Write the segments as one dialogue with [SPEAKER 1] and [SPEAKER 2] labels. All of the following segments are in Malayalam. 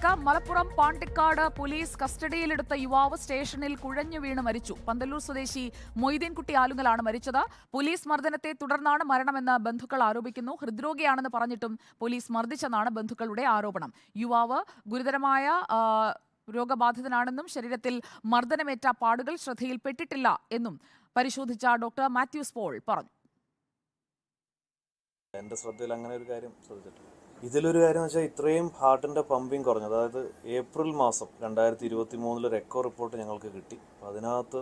[SPEAKER 1] മലപ്പുറം പാണ്ടിക്കാട് പോലീസ് കസ്റ്റഡിയിലെടുത്ത യുവാവ് സ്റ്റേഷനിൽ കുഴഞ്ഞു വീണ് മരിച്ചു. പന്തല്ലൂർ സ്വദേശി മൊയ്തീൻകുട്ടി ആലുങ്ങലാണ് മരിച്ചത്. പോലീസ് മർദ്ദനത്തെ തുടർന്നാണ് മരണമെന്ന് ബന്ധുക്കൾ ആരോപിക്കുന്നു. ഹൃദ്രോഗിയാണെന്ന് പറഞ്ഞിട്ടും പോലീസ് മർദ്ദിച്ചെന്നാണ് ബന്ധുക്കളുടെ ആരോപണം. യുവാവ് ഗുരുതരമായ രോഗബാധിതനാണെന്നും ശരീരത്തിൽ മർദ്ദനമേറ്റ പാടുകൾ ശ്രദ്ധയിൽപ്പെട്ടിട്ടില്ല എന്നും പരിശോധിച്ച ഡോക്ടർ മാത്യൂസ് പോൾ പറഞ്ഞു.
[SPEAKER 2] എൻ്റെ ശ്രദ്ധയിൽ അങ്ങനെ ഒരു കാര്യം ശ്രദ്ധിച്ചിട്ടില്ല. ഇതിലൊരു കാര്യം വെച്ചാൽ ഇത്രയും ഹാർട്ടിൻ്റെ പമ്പിങ് കുറഞ്ഞു. അതായത് ഏപ്രിൽ മാസം 2023 എക്കോ റിപ്പോർട്ട് ഞങ്ങൾക്ക് കിട്ടി. അതിനകത്ത്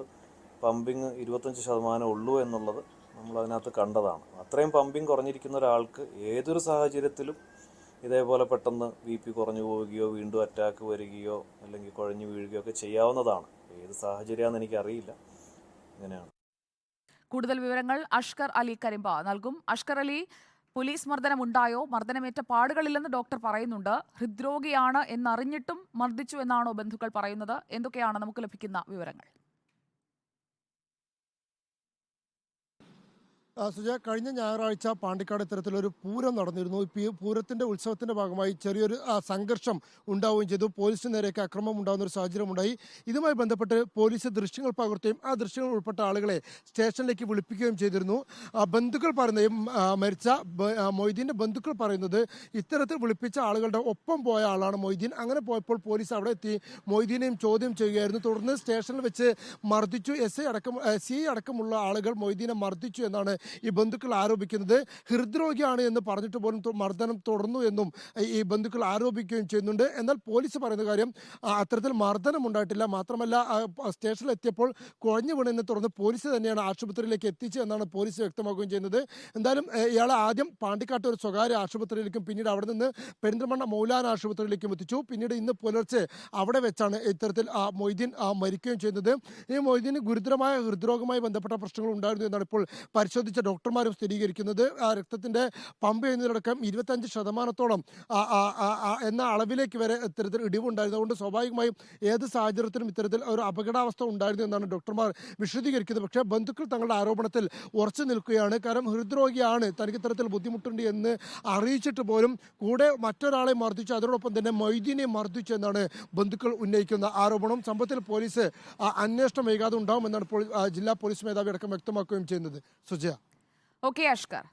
[SPEAKER 2] പമ്പിങ് 25% ഉള്ളൂ എന്നുള്ളത് നമ്മൾ അതിനകത്ത് കണ്ടതാണ്. അത്രയും പമ്പിങ് കുറഞ്ഞിരിക്കുന്ന ഒരാൾക്ക് ഏതൊരു സാഹചര്യത്തിലും ഇതേപോലെ പെട്ടെന്ന് BP കുറഞ്ഞു പോവുകയോ വീണ്ടും അറ്റാക്ക് വരികയോ അല്ലെങ്കിൽ കുഴഞ്ഞു വീഴുകയോ ഒക്കെ ചെയ്യാവുന്നതാണ്. ഏത് സാഹചര്യമാണെന്ന് എനിക്കറിയില്ല. ഇങ്ങനെയാണ്.
[SPEAKER 1] കൂടുതൽ വിവരങ്ങൾ അഷ്കർ അലി കരിമ്പ നൽകും. അഷ്കർ അലി, പോലീസ് മർദ്ദനമുണ്ടായോ? മർദ്ദനമേറ്റ പാടുകളില്ലെന്ന് ഡോക്ടർ പറയുന്നുണ്ട്. ഹൃദ്രോഗിയാണ് എന്നറിഞ്ഞിട്ടും മർദ്ദിച്ചു എന്നാണോ ബന്ധുക്കൾ പറയുന്നത്? എന്തൊക്കെയാണ് നമുക്ക് ലഭിക്കുന്ന വിവരങ്ങൾ?
[SPEAKER 3] സുജയ, കഴിഞ്ഞ ഞായറാഴ്ച പാണ്ടിക്കാട് ഇത്തരത്തിലൊരു പൂരം നടന്നിരുന്നു. ഈ പൂരത്തിന്റെ ഉത്സവത്തിന്റെ ഭാഗമായി ചെറിയൊരു സംഘർഷം ഉണ്ടാവുകയും ചെയ്തു. പോലീസിന് നേരെയൊക്കെ അക്രമം ഉണ്ടാകുന്ന ഒരു സാഹചര്യം ഉണ്ടായി. ഇതുമായി ബന്ധപ്പെട്ട് പോലീസ് ദൃശ്യങ്ങൾ പകർത്തുകയും ആ ദൃശ്യങ്ങൾ ഉൾപ്പെട്ട ആളുകളെ സ്റ്റേഷനിലേക്ക് വിളിപ്പിക്കുകയും ചെയ്തിരുന്നു. ബന്ധുക്കൾ പറയുന്നത്, മരിച്ച മൊയ്തീന്റെ ബന്ധുക്കൾ പറയുന്നത്, ഇത്തരത്തിൽ വിളിപ്പിച്ച ആളുകളുടെ ഒപ്പം പോയ ആളാണ് മൊയ്തീൻ. അങ്ങനെ പോയപ്പോൾ പോലീസ് അവിടെ എത്തി മൊയ്തീനെയും ചോദ്യം ചെയ്യുകയായിരുന്നു. തുടർന്ന് സ്റ്റേഷനിൽ വെച്ച് മർദ്ദിച്ചു. SI അടക്കമുള്ള ആളുകൾ മൊയ്തീനെ മർദ്ദിച്ചു എന്നാണ് ഈ ബന്ധുക്കൾ ആരോപിക്കുന്നത്. ഹൃദ്രോഗിയാണ് എന്ന് പറഞ്ഞിട്ട് പോലും മർദ്ദനം തുടർന്നു എന്നും ഈ ബന്ധുക്കൾ ആരോപിക്കുകയും ചെയ്യുന്നുണ്ട്. എന്നാൽ പോലീസ് പറയുന്ന കാര്യം, അത്തരത്തിൽ മർദ്ദനം ഉണ്ടായിട്ടില്ല. മാത്രമല്ല, സ്റ്റേഷനിൽ എത്തിയപ്പോൾ കുഴഞ്ഞു വീണെന്ന് തുടർന്ന് പോലീസ് തന്നെയാണ് ആശുപത്രിയിലേക്ക് എത്തിച്ചത് എന്നാണ് പോലീസ് വ്യക്തമാക്കുകയും ചെയ്യുന്നത്. എന്തായാലും ഇയാളെ ആദ്യം പാണ്ടിക്കാട്ട് ഒരു സ്വകാര്യ ആശുപത്രിയിലേക്കും പിന്നീട് അവിടെ നിന്ന് പെരിന്തൽമണ്ണ മൗലാന ആശുപത്രിയിലേക്കും എത്തിച്ചു. പിന്നീട് ഇന്ന് പുലർച്ചെ അവിടെ വെച്ചാണ് ഇത്തരത്തിൽ മൊയ്തീൻ മരിക്കുകയും ചെയ്യുന്നത്. ഈ മൊയ്തീന് ഗുരുതരമായ ഹൃദ്രോഗവുമായി ബന്ധപ്പെട്ട പ്രശ്നങ്ങൾ ഉണ്ടായിരുന്നു എന്നാണ് ഇപ്പോൾ പരിശോധിച്ച ഡോക്ടർമാരും സ്ഥിരീകരിക്കുന്നത്. രക്തത്തിന്റെ പമ്പ് ചെയ്യുന്നതിലടക്കം 25% എന്ന അളവിലേക്ക് വരെ ഇത്തരത്തിൽ ഇടിവുണ്ടായിരുന്നു. അതുകൊണ്ട് സ്വാഭാവികമായും ഏത് സാഹചര്യത്തിലും ഇത്തരത്തിൽ ഒരു അപകടാവസ്ഥ ഉണ്ടായിരുന്നു എന്നാണ് ഡോക്ടർമാർ വിശദീകരിക്കുന്നത്. പക്ഷേ ബന്ധുക്കൾ തങ്ങളുടെ ആരോപണത്തിൽ ഉറച്ചു നിൽക്കുകയാണ്. കാരണം ഹൃദ്രോഗിയാണ്, തനിക്ക് ഇത്തരത്തിൽ ബുദ്ധിമുട്ടുണ്ട് എന്ന് അറിയിച്ചിട്ട് പോലും കൂടെ മറ്റൊരാളെ മർദ്ദിച്ചു, അതോടൊപ്പം തന്നെ മൊയ്തീനെ മർദ്ദിച്ചു എന്നാണ് ബന്ധുക്കൾ ഉന്നയിക്കുന്ന ആരോപണം. സംഭവത്തിൽ പോലീസ് അന്വേഷണം വൈകാതെ ഉണ്ടാവുമെന്നാണ് ഇപ്പോൾ ജില്ലാ പോലീസ് മേധാവി അടക്കം വ്യക്തമാക്കുകയും ചെയ്യുന്നത്. സുജയ.
[SPEAKER 1] ഓക്കെ അഷ്കർ.